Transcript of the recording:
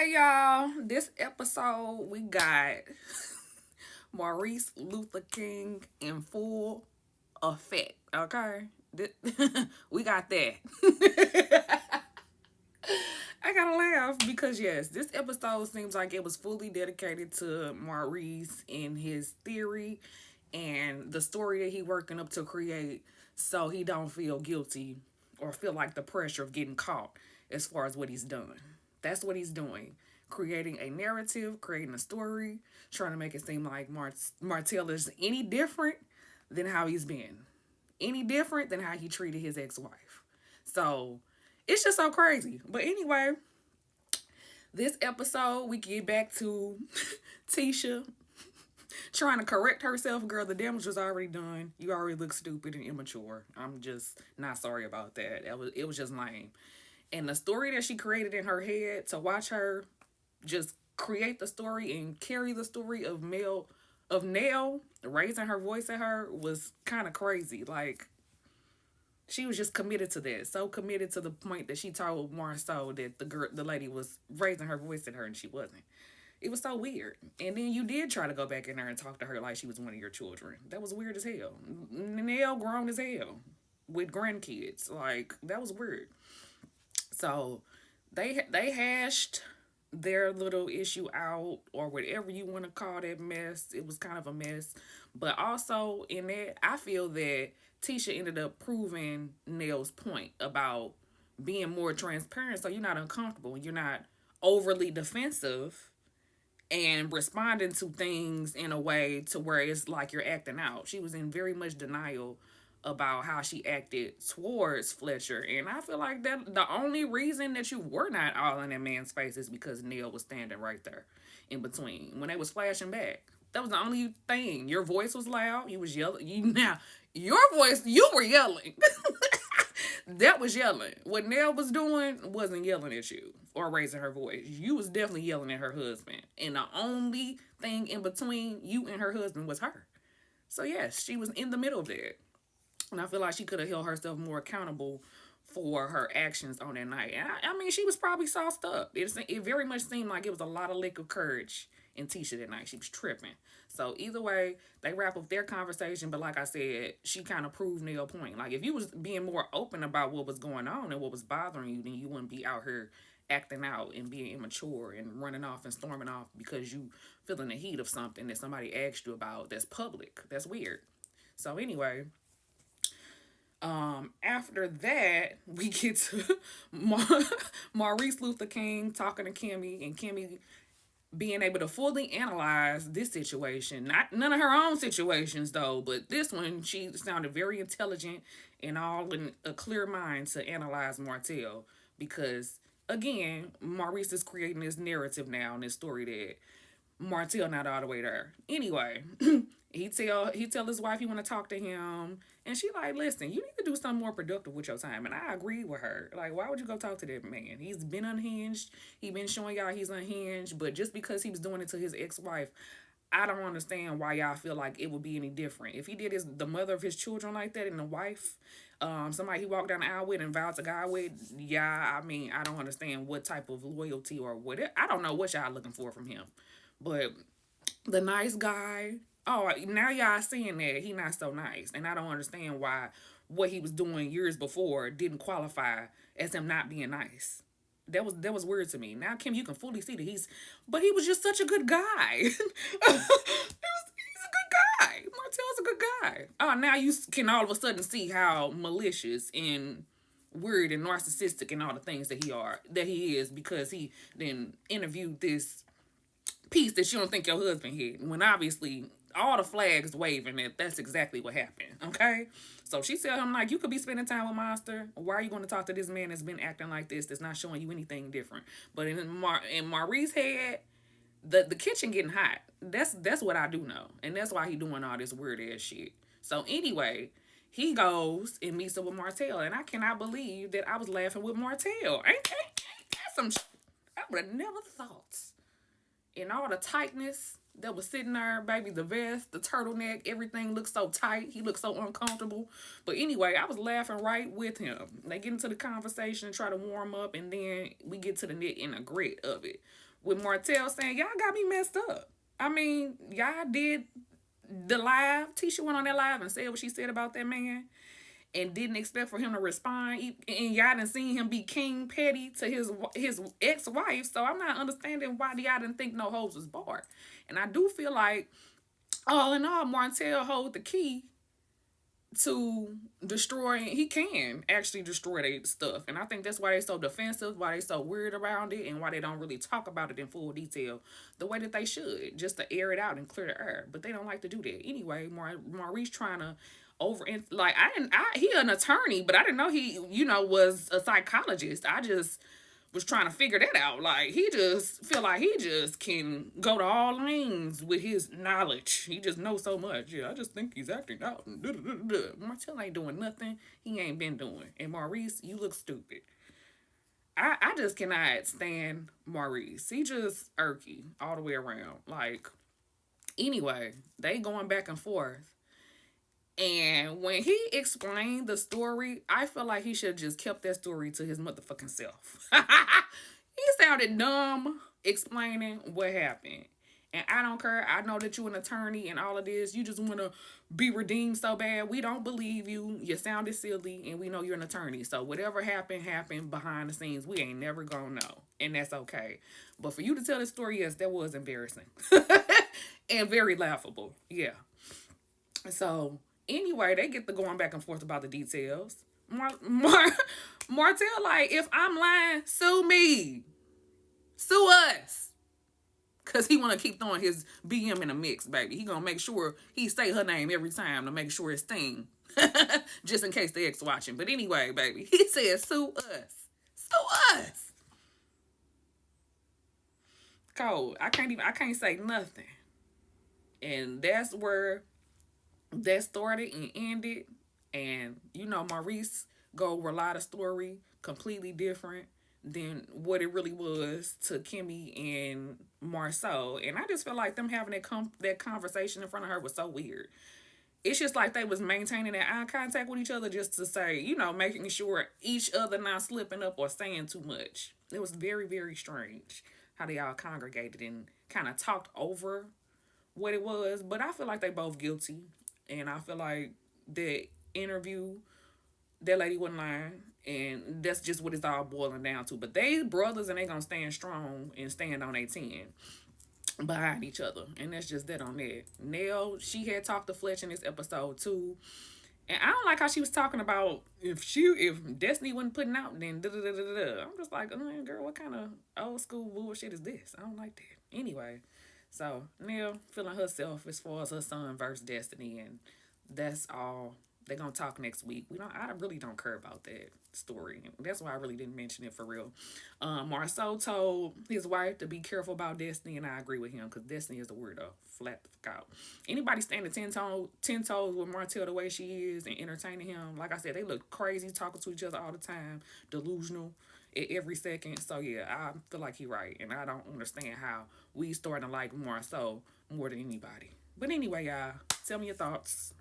Hey y'all, this episode we got Maurice Luther King in full effect. Okay, we got that. I gotta laugh because yes, this episode seems like it was fully dedicated to Maurice and his theory and the story that he working up to create, so he don't feel guilty or feel like the pressure of getting caught as far as what he's done. That's what he's doing. Creating a narrative, creating a story, trying to make it seem like Martell is any different than how he's been, any different than how he treated his ex wife. So it's just so crazy. But anyway, this episode, we get back to Tisha trying to correct herself. Girl, the damage was already done. You already look stupid and immature. I'm just not sorry about that. It was just lame. And the story that she created in her head, to watch her just create the story and carry the story of Nell raising her voice at her, was kind of crazy. Like, she was just committed to that, so committed to the point that she told Marceau that the lady was raising her voice at her and she wasn't. It was so weird. And then you did try to go back in there and talk to her like she was one of your children. That was weird as hell. Nell grown as hell with grandkids. Like, that was weird. So they hashed their little issue out, or whatever you want to call that mess. It was kind of a mess. But also in that, I feel that Tisha ended up proving Nell's point about being more transparent, so you're not uncomfortable. You're not overly defensive and responding to things in a way to where it's like you're acting out. She was in very much denial about how she acted towards Fletcher. And I feel like that the only reason that you were not all in that man's face is because Neil was standing right there in between when they was flashing back. That was the only thing. Your voice was loud. You was yelling. Your voice, you were yelling. That was yelling. What Nell was doing wasn't yelling at you or raising her voice. You was definitely yelling at her husband. And the only thing in between you and her husband was her. So yes, she was in the middle of that. And I feel like she could have held herself more accountable for her actions on that night. And I mean, she was probably sauced up. It very much seemed like it was a lot of liquid courage in Tisha that night. She was tripping. So either way, they wrap up their conversation. But like I said, she kind of proved Neil's point. Like, if you was being more open about what was going on and what was bothering you, then you wouldn't be out here acting out and being immature and running off and storming off because you feeling the heat of something that somebody asked you about that's public. That's weird. So anyway, after that, we get to Maurice Luther King talking to Kimmy, and Kimmy being able to fully analyze this situation. Not none of her own situations though, but this one she sounded very intelligent and all in a clear mind to analyze Martell, because again, Maurice is creating this narrative now and this story that Martell not all the way there. Anyway, he tell his wife he want to talk to him, and she like, listen, you need to do something more productive with your time. And I agree with her. Like, why would you go talk to that man? He's been unhinged. He been showing y'all he's unhinged. But just because he was doing it to his ex wife, I don't understand why y'all feel like it would be any different. If he did the mother of his children like that and the wife, somebody he walked down the aisle with and vowed to God with, yeah, I mean, I don't understand what type of loyalty or what. I don't know what y'all looking for from him. But the nice guy, oh, now y'all seeing that he not so nice. And I don't understand why what he was doing years before didn't qualify as him not being nice. That was weird to me. Now, Kim, you can fully see that but he was just such a good guy. He's a good guy. Martell's a good guy. Oh, now you can all of a sudden see how malicious and weird and narcissistic and all the things that he is, because he then interviewed this piece that you don't think your husband hit, when obviously all the flags waving that that's exactly what happened. Okay, so she said him like, you could be spending time with Monster. Why are you going to talk to this man that's been acting like this, that's not showing you anything different? But in Maurice's head, the kitchen getting hot. That's what I do know, and that's why he doing all this weird ass shit. So anyway, he goes and meets up with Martell, and I cannot believe that I was laughing with Martell. Ain't that some? I would have never thought. In all the tightness that was sitting there, baby, the vest, the turtleneck, everything looked so tight. He looked so uncomfortable. But anyway, I was laughing right with him. They get into the conversation and try to warm up, and then we get to the nit and the grit of it. with Martell saying, y'all got me messed up. I mean, y'all did the live. Tisha went on that live and said what she said about that man and didn't expect for him to respond. And y'all didn't see him be king petty to his ex-wife. So I'm not understanding why y'all didn't think no hoes was barred. And I do feel like, all in all, Martell hold the key to destroy. He can actually destroy their stuff, and I think that's why they're so defensive, why they're so weird around it, and why they don't really talk about it in full detail the way that they should, just to air it out and clear the air. But they don't like to do that anyway. Maurice trying to over, like, he an attorney, but I didn't know he was a psychologist. I just was trying to figure that out. Like, he just feel like he just can go to all lanes with his knowledge. He just knows so much. Yeah, I just think he's acting out. Martell ain't doing nothing he ain't been doing. And Maurice, you look stupid. I just cannot stand Maurice. He just irky all the way around. Like, anyway, they going back and forth. And when he explained the story, I feel like he should have just kept that story to his motherfucking self. He sounded dumb explaining what happened. And I don't care. I know that you're an attorney and all of this. You just want to be redeemed so bad. We don't believe you. You sounded silly, and we know you're an attorney. So whatever happened behind the scenes. We ain't never gonna know. And that's okay. But for you to tell this story, yes, that was embarrassing. And very laughable. Yeah. So anyway, they get to going back and forth about the details. Martell like, if I'm lying, sue me. Sue us. Because he want to keep throwing his BM in the mix, baby. He going to make sure he say her name every time to make sure it's sting. Just in case the ex watching. But anyway, baby, he said sue us. Sue us. Cold. I can't say nothing. And that's where that started and ended. And Maurice go over a lot of story completely different than what it really was to Kimmy and Marceau. And I just feel like them having that conversation in front of her was so weird. It's just like they was maintaining that eye contact with each other just to say, making sure each other not slipping up or saying too much. It was very, very strange how they all congregated and kind of talked over what it was. But I feel like they both guilty. And I feel like that interview, that lady wasn't lying. And that's just what it's all boiling down to. But they brothers, and they gonna stand strong and stand on their 10 behind each other. And that's just that on that. Nell, she had talked to Fletch in this episode too. And I don't like how she was talking about if Destiny wasn't putting out, then da-da-da-da-da. I'm just like, girl, what kind of old school bullshit is this? I don't like that. Anyway, so Nell feeling herself as far as her son versus Destiny, and that's all. They're gonna talk next week. I really don't care about that story. That's why I really didn't mention it for real. Marceau told his wife to be careful about Destiny, and I agree with him because Destiny is a weirdo. Flat the fuck out. Anybody standing 10 toes with Martell the way she is and entertaining him, like I said, they look crazy talking to each other all the time, delusional at every second. So yeah, I feel like he's right, and I don't understand how we starting to like Marceau more than anybody. But anyway, y'all, tell me your thoughts.